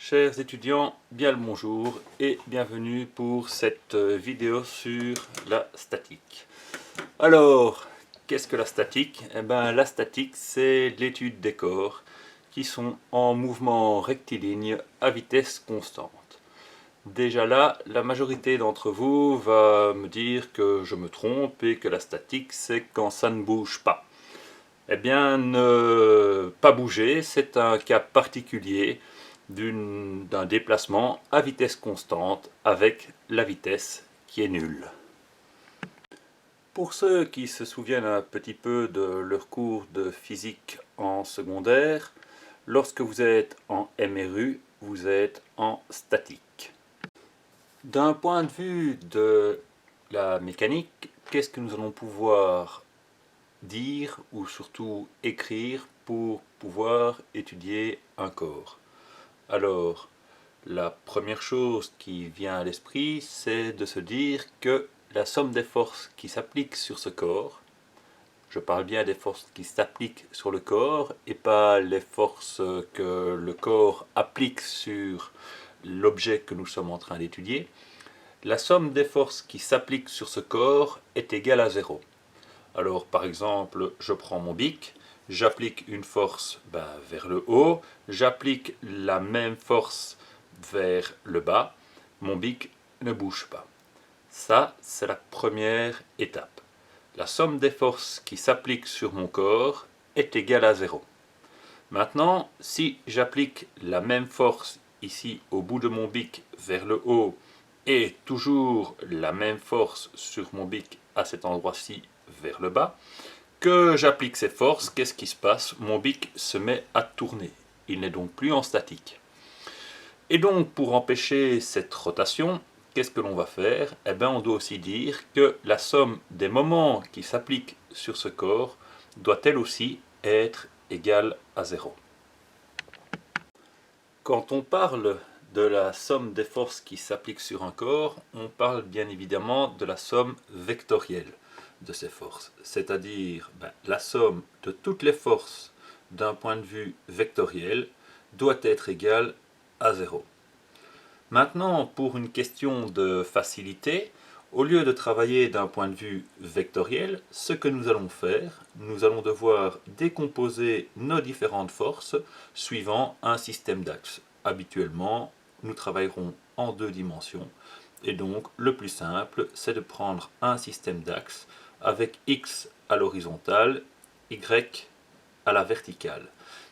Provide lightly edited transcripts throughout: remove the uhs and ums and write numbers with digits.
Chers étudiants, bien le bonjour et bienvenue pour cette vidéo sur la statique. Alors, qu'est-ce que la statique? Eh bien, la statique, c'est l'étude des corps qui sont en mouvement rectiligne à vitesse constante. Déjà là, la majorité d'entre vous va me dire que je me trompe et que la statique, c'est quand ça ne bouge pas. Eh bien, ne pas bouger, c'est un cas particulier d'un déplacement à vitesse constante avec la vitesse qui est nulle. Pour ceux qui se souviennent un petit peu de leur cours de physique en secondaire, lorsque vous êtes en MRU, vous êtes en statique. D'un point de vue de la mécanique, qu'est-ce que nous allons pouvoir dire ou surtout écrire pour pouvoir étudier un corps? Alors, la première chose qui vient à l'esprit, c'est de se dire que la somme des forces qui s'appliquent sur ce corps, je parle bien des forces qui s'appliquent sur le corps et pas les forces que le corps applique sur l'objet que nous sommes en train d'étudier, la somme des forces qui s'appliquent sur ce corps est égale à 0. Alors par exemple, je prends mon bic, j'applique une force vers le haut, j'applique la même force vers le bas, mon bic ne bouge pas. Ça, c'est la première étape. La somme des forces qui s'appliquent sur mon corps est égale à 0. Maintenant, si j'applique la même force ici au bout de mon bic vers le haut et toujours la même force sur mon bic à cet endroit-ci vers le bas, que j'applique ces forces, qu'est-ce qui se passe? Mon bic se met à tourner. Il n'est donc plus en statique. Et donc, pour empêcher cette rotation, qu'est-ce que l'on va faire? Eh bien, on doit aussi dire que la somme des moments qui s'appliquent sur ce corps doit elle aussi être égale à 0. Quand on parle de la somme des forces qui s'appliquent sur un corps, on parle bien évidemment de la somme vectorielle de ces forces, c'est-à-dire la somme de toutes les forces d'un point de vue vectoriel doit être égale à 0. Maintenant, pour une question de facilité, au lieu de travailler d'un point de vue vectoriel, ce que nous allons faire, nous allons devoir décomposer nos différentes forces suivant un système d'axes. Habituellement, nous travaillerons en 2 dimensions, et donc le plus simple, c'est de prendre un système d'axes avec x à l'horizontale, y à la verticale.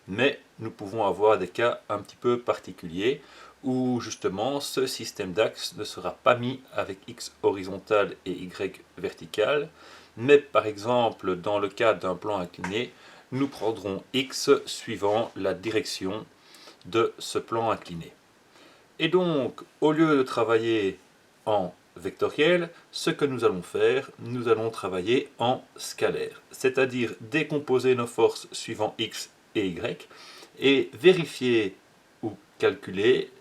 Mais nous pouvons avoir des cas un petit peu particuliers où justement ce système d'axes ne sera pas mis avec x horizontal et y vertical, mais par exemple dans le cas d'un plan incliné, nous prendrons x suivant la direction de ce plan incliné. Et donc, au lieu de travailler en vectoriel, ce que nous allons faire, nous allons travailler en scalaire, c'est-à-dire décomposer nos forces suivant x et y et vérifier ou calculer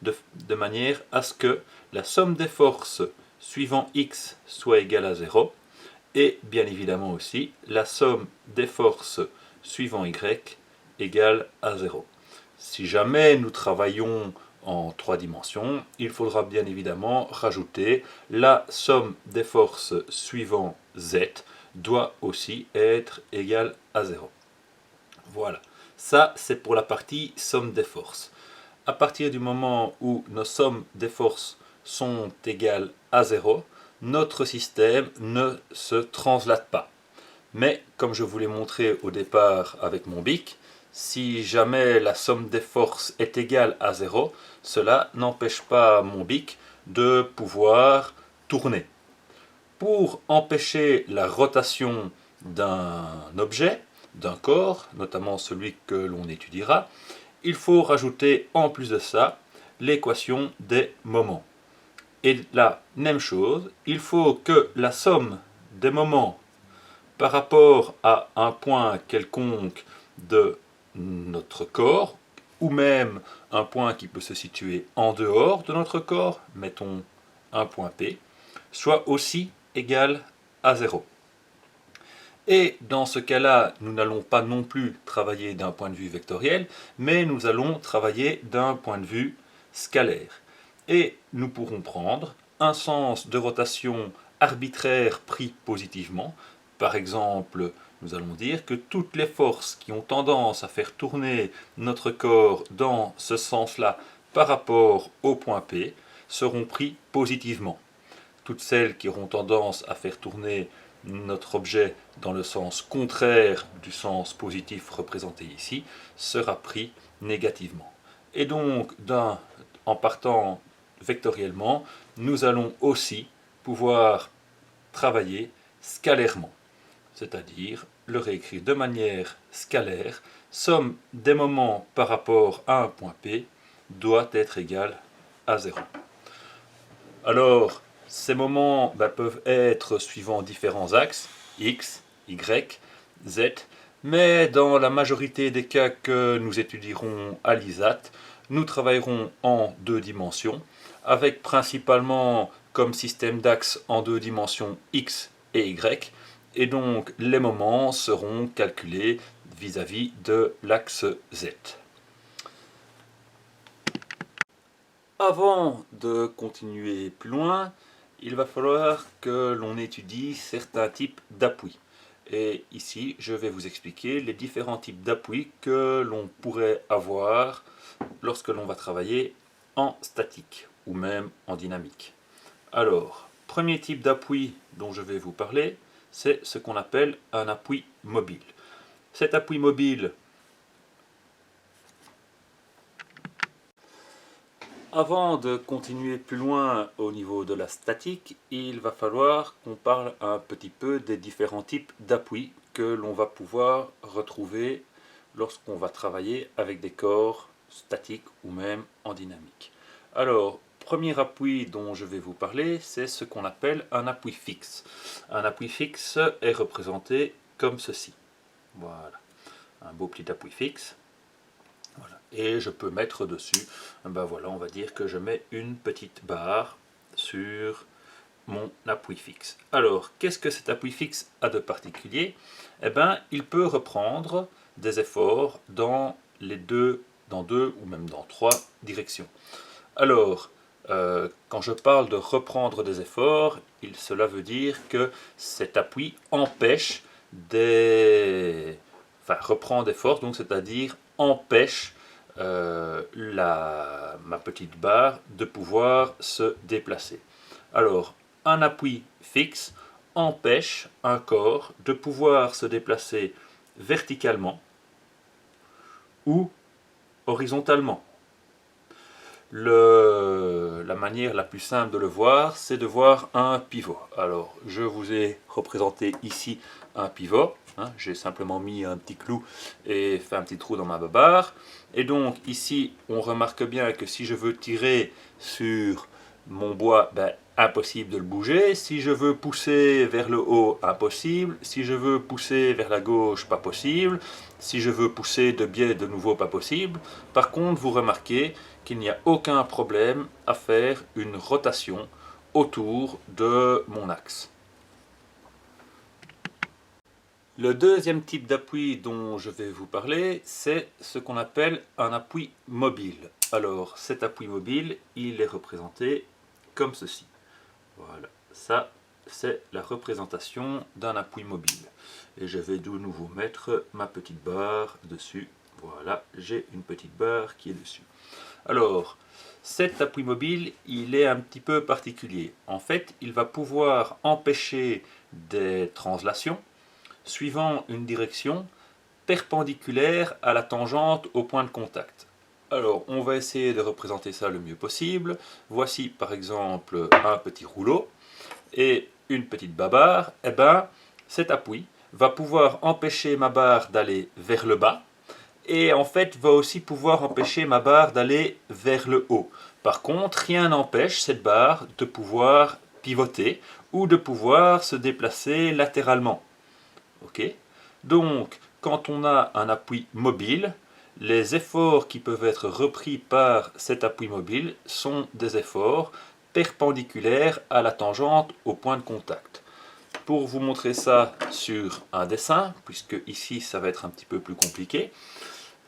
de manière à ce que la somme des forces suivant x soit égale à 0 et bien évidemment aussi la somme des forces suivant y égale à 0. Si jamais nous travaillons en 3 dimensions, il faudra bien évidemment rajouter la somme des forces suivant z doit aussi être égale à 0. Voilà, ça c'est pour la partie somme des forces. À partir du moment où nos sommes des forces sont égales à 0, notre système ne se translate pas. Mais comme je vous l'ai montré au départ avec mon bic, si jamais la somme des forces est égale à 0, cela n'empêche pas mon bic de pouvoir tourner. Pour empêcher la rotation d'un objet, d'un corps, notamment celui que l'on étudiera, il faut rajouter en plus de ça l'équation des moments. Et la même chose, il faut que la somme des moments par rapport à un point quelconque de notre corps, ou même un point qui peut se situer en dehors de notre corps, mettons un point P, soit aussi égal à 0. Et dans ce cas-là, nous n'allons pas non plus travailler d'un point de vue vectoriel, mais nous allons travailler d'un point de vue scalaire. Et nous pourrons prendre un sens de rotation arbitraire pris positivement. Par exemple, nous allons dire que toutes les forces qui ont tendance à faire tourner notre corps dans ce sens-là par rapport au point P seront pris positivement. Toutes celles qui auront tendance à faire tourner notre objet dans le sens contraire du sens positif représenté ici sera pris négativement. Et donc, en partant vectoriellement, nous allons aussi pouvoir travailler scalairement, c'est-à-dire le réécrire de manière scalaire. Somme des moments par rapport à un point P doit être égale à 0. Alors, ces moments peuvent être suivant différents axes, x, y, z, mais dans la majorité des cas que nous étudierons à l'ISAT, nous travaillerons en 2 dimensions, avec principalement comme système d'axes en 2 dimensions x et y, et donc les moments seront calculés vis-à-vis de l'axe z. Avant de continuer plus loin, il va falloir que l'on étudie certains types d'appui. Et ici, je vais vous expliquer les différents types d'appui que l'on pourrait avoir lorsque l'on va travailler en statique ou même en dynamique. Alors, premier type d'appui dont je vais vous parler, c'est ce qu'on appelle un appui mobile. Cet appui mobile, avant de continuer plus loin au niveau de la statique, il va falloir qu'on parle un petit peu des différents types d'appui que l'on va pouvoir retrouver lorsqu'on va travailler avec des corps statiques ou même en dynamique. Alors, premier appui dont je vais vous parler, c'est ce qu'on appelle un appui fixe. Un appui fixe est représenté comme ceci. Voilà, un beau petit appui fixe. Voilà. Et je peux mettre dessus, voilà, on va dire que je mets une petite barre sur mon appui fixe. Alors, qu'est-ce que cet appui fixe a de particulier? Il peut reprendre des efforts dans deux ou même dans 3 directions. Alors, quand je parle de reprendre des efforts, cela veut dire que cet appui empêche reprend des forces, donc c'est-à-dire empêche ma petite barre de pouvoir se déplacer. Alors, un appui fixe empêche un corps de pouvoir se déplacer verticalement ou horizontalement. La manière la plus simple de le voir, c'est de voir un pivot. Alors, je vous ai représenté ici un pivot. J'ai simplement mis un petit clou et fait un petit trou dans ma barre. Et donc, ici, on remarque bien que si je veux tirer sur mon bois, impossible de le bouger. Si je veux pousser vers le haut, impossible. Si je veux pousser vers la gauche, pas possible. Si je veux pousser de biais, de nouveau pas possible. Par contre, vous remarquez qu'il n'y a aucun problème à faire une rotation autour de mon axe. Le deuxième type d'appui dont je vais vous parler, c'est ce qu'on appelle un appui mobile. Alors, cet appui mobile, il est représenté comme ceci. Voilà, ça c'est la représentation d'un appui mobile. Et je vais de nouveau mettre ma petite barre dessus. Voilà, j'ai une petite barre qui est dessus. Alors, cet appui mobile, il est un petit peu particulier. En fait, il va pouvoir empêcher des translations suivant une direction perpendiculaire à la tangente au point de contact. Alors, on va essayer de représenter ça le mieux possible. Voici par exemple un petit rouleau et une petite barre. Cet appui va pouvoir empêcher ma barre d'aller vers le bas et en fait va aussi pouvoir empêcher ma barre d'aller vers le haut. Par contre, rien n'empêche cette barre de pouvoir pivoter ou de pouvoir se déplacer latéralement. Okay. Donc, quand on a un appui mobile, les efforts qui peuvent être repris par cet appui mobile sont des efforts perpendiculaires à la tangente au point de contact. pour vous montrer ça sur un dessin, puisque ici ça va être un petit peu plus compliqué.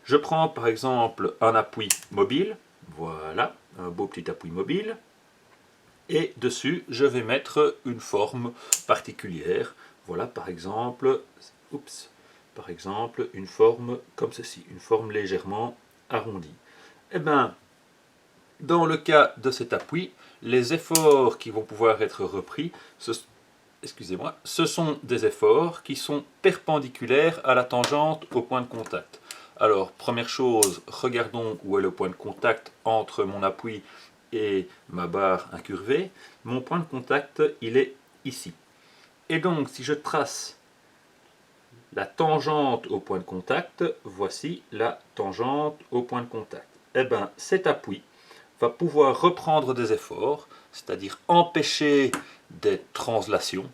Je prends par exemple un appui mobile, voilà, un beau petit appui mobile, et dessus je vais mettre une forme particulière. Voilà par exemple, une forme comme ceci, une forme légèrement arrondie. Et bien, dans le cas de cet appui, les efforts qui vont pouvoir être repris, ce sont des efforts qui sont perpendiculaires à la tangente au point de contact. Alors, première chose, regardons où est le point de contact entre mon appui et ma barre incurvée. Mon point de contact, il est ici. Et donc, si je trace la tangente au point de contact, voici la tangente au point de contact. Eh bien, cet appui va pouvoir reprendre des efforts, c'est-à-dire empêcher des translations,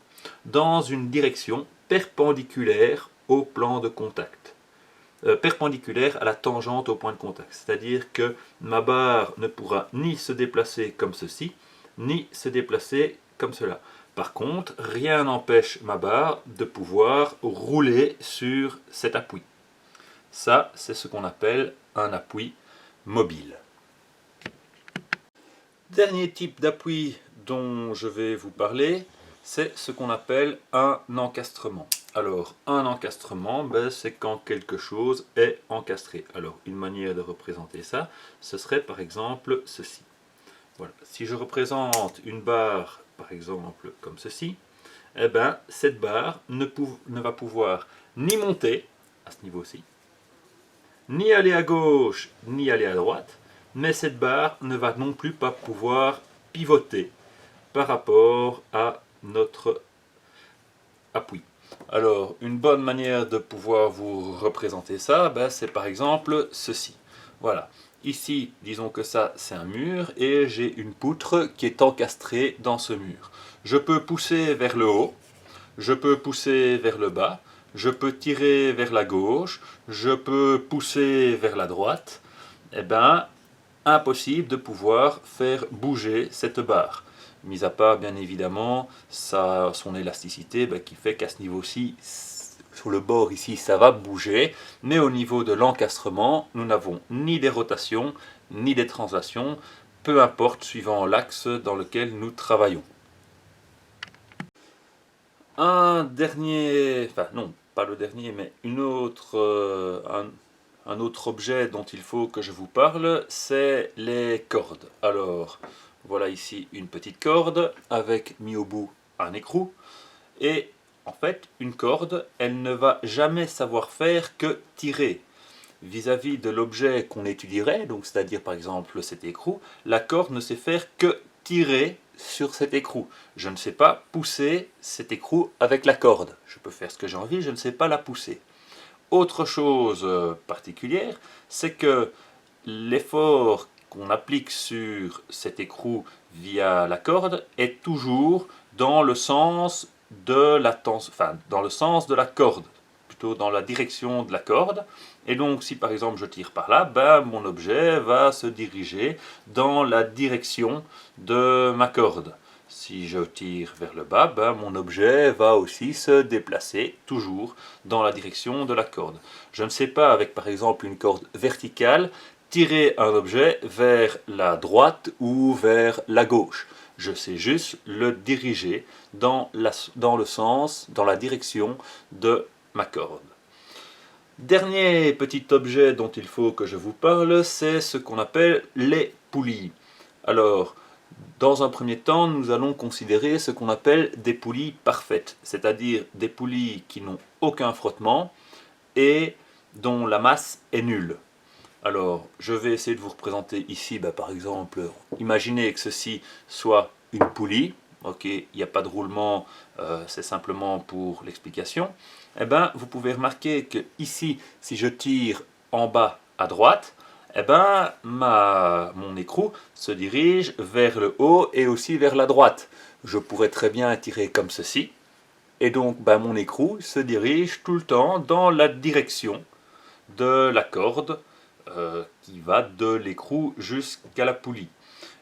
dans une direction perpendiculaire au plan de contact, perpendiculaire à la tangente au point de contact. C'est-à-dire que ma barre ne pourra ni se déplacer comme ceci, ni se déplacer comme cela. Par contre, rien n'empêche ma barre de pouvoir rouler sur cet appui. Ça, c'est ce qu'on appelle un appui mobile. Dernier type d'appui dont je vais vous parler, c'est ce qu'on appelle un encastrement. Alors, un encastrement, c'est quand quelque chose est encastré. Alors, une manière de représenter ça, ce serait par exemple ceci. Voilà. Si je représente une barre, par exemple, comme ceci, eh ben, cette barre ne va pouvoir ni monter à ce niveau-ci, ni aller à gauche, ni aller à droite, mais cette barre ne va non plus pas pouvoir pivoter par rapport à notre appui. Alors, une bonne manière de pouvoir vous représenter ça, c'est par exemple ceci. Voilà. Ici, disons que ça, c'est un mur et j'ai une poutre qui est encastrée dans ce mur. Je peux pousser vers le haut, je peux pousser vers le bas, je peux tirer vers la gauche, je peux pousser vers la droite. Eh bien, impossible de pouvoir faire bouger cette barre. Mis à part, bien évidemment, son élasticité qui fait qu'à ce niveau-ci, sur le bord ici, ça va bouger, mais au niveau de l'encastrement, nous n'avons ni des rotations, ni des translations, peu importe suivant l'axe dans lequel nous travaillons. Un dernier, enfin non, pas le dernier, mais un autre objet dont il faut que je vous parle, c'est les cordes. Alors, voilà ici une petite corde avec mis au bout un écrou, et en fait, une corde, elle ne va jamais savoir faire que tirer. Vis-à-vis de l'objet qu'on étudierait, donc c'est-à-dire par exemple cet écrou, la corde ne sait faire que tirer sur cet écrou. Je ne sais pas pousser cet écrou avec la corde. Je peux faire ce que j'ai envie, je ne sais pas la pousser. Autre chose particulière, c'est que l'effort qu'on applique sur cet écrou via la corde est toujours dans le sens de la corde, plutôt dans la direction de la corde. Et donc si par exemple je tire par là, mon objet va se diriger dans la direction de ma corde. Si je tire vers le bas, mon objet va aussi se déplacer toujours dans la direction de la corde. Je ne sais pas, avec par exemple une corde verticale, tirer un objet vers la droite ou vers la gauche. Je sais juste le diriger dans le sens, dans la direction de ma corde. Dernier petit objet dont il faut que je vous parle, c'est ce qu'on appelle les poulies. Alors, dans un premier temps, nous allons considérer ce qu'on appelle des poulies parfaites, c'est-à-dire des poulies qui n'ont aucun frottement et dont la masse est nulle. Alors, je vais essayer de vous représenter ici, par exemple, imaginez que ceci soit une poulie. Ok, il n'y a pas de roulement, c'est simplement pour l'explication. Eh bien, vous pouvez remarquer que ici, si je tire en bas à droite, eh ben, mon écrou se dirige vers le haut et aussi vers la droite. Je pourrais très bien tirer comme ceci, et donc mon écrou se dirige tout le temps dans la direction de la corde qui va de l'écrou jusqu'à la poulie.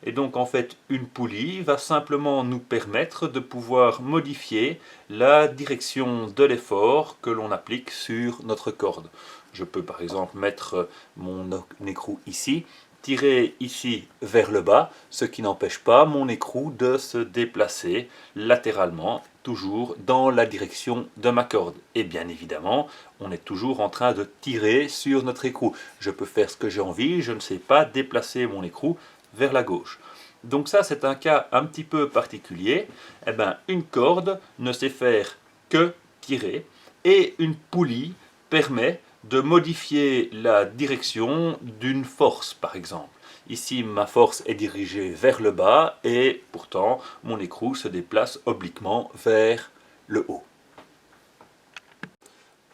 Et donc en fait une poulie va simplement nous permettre de pouvoir modifier la direction de l'effort que l'on applique sur notre corde. Je peux par exemple mettre mon écrou ici, tirer ici vers le bas, ce qui n'empêche pas mon écrou de se déplacer latéralement, toujours dans la direction de ma corde. Et bien évidemment, on est toujours en train de tirer sur notre écrou. Je peux faire ce que j'ai envie, je ne sais pas déplacer mon écrou vers la gauche. Donc ça, c'est un cas un petit peu particulier. Eh ben, une corde ne sait faire que tirer et une poulie permet de modifier la direction d'une force, par exemple. Ici, ma force est dirigée vers le bas et pourtant, mon écrou se déplace obliquement vers le haut.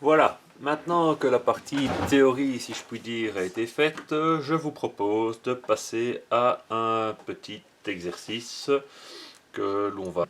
Voilà, maintenant que la partie théorie, si je puis dire, a été faite, je vous propose de passer à un petit exercice que l'on va